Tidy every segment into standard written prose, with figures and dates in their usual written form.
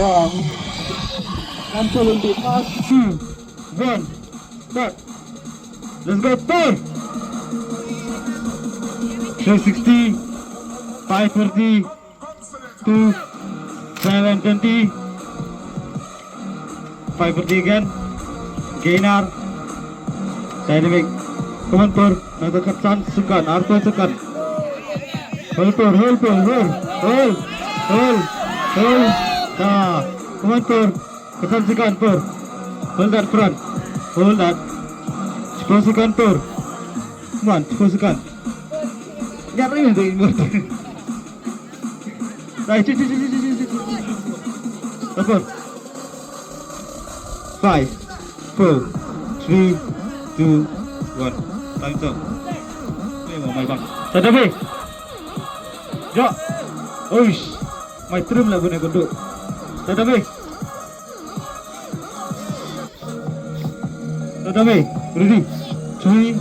long. Absolutely fast. 2, 1, start. Let's go, Thor. 360, 540, 2, 720, 540 again. Gainer, dynamic. Come on, Thor. Another chance, Sukan. Arthur Sukan. Hold, Thor. Hold, Thor. Hold. Come on, Thor. Kesan Sukan, Thor. Hold that front. Hold that. 10 Sukan, Thor. Come on, 10 Sukan. Jangan ini tuh ini. Right, Thor. 5, 4, 3, 2, 1. Time's up. Ini mau main bang. Tadapi. Jo. Oish. Main trim lah bunyi gondok. Tadapi. Tadapi. Ready. 3,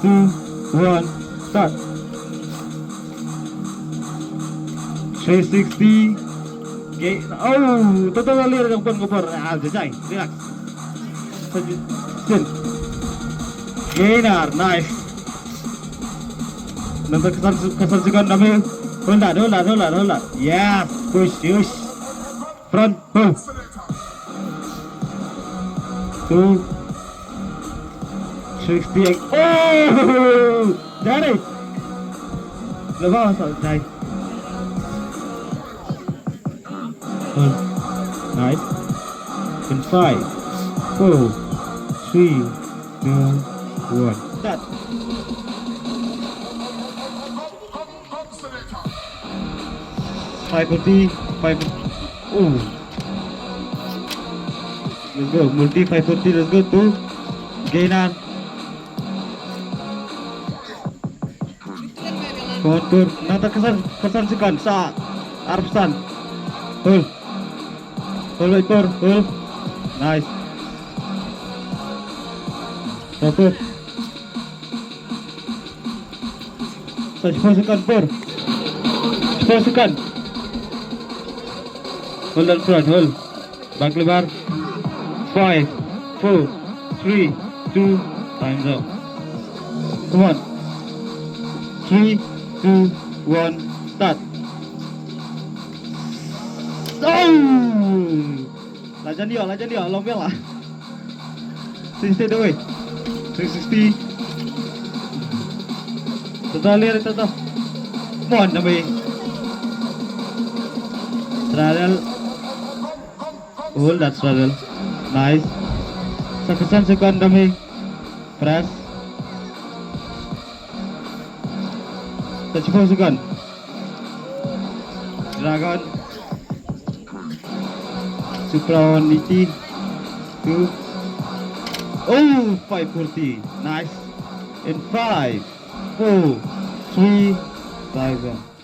2, 1. Start. 360. Okay. Oh, total lir yang pun kopor. Ah, jajai. Relax. Sit. Gainer, nice. Nanti kesan Sukan dami. Hold that. Yes, push. Front, pull. 2, 68. Oh, jadi. Lepas selesai. Nice. In 5, 4, 3, 2, 1. Start. Five. Oh. Let's go. Multi 540. Let's go to Gainer. Kontur. Nanti kesan Sukan sa Arfsan. Hold. Hold. Nice. Satu. 10 Sukan, Pur. 10 Sukan. Hold on front, hold. Back lebar. 5, 4, 3, 2. Time's up. Come on. 3, 2, 1. Start. Oh! Lajan dia, lompel lah. Stay away. 360. Total lir itu tuh. Come on, Nabi. Straddle. Hold that straddle. Nice. Kesan Sukan Nabi. Press. Touch Sukan. Dragon. Supra 180. 2. Oh, 540. Nice. In 5, 4, 3, 5, 1.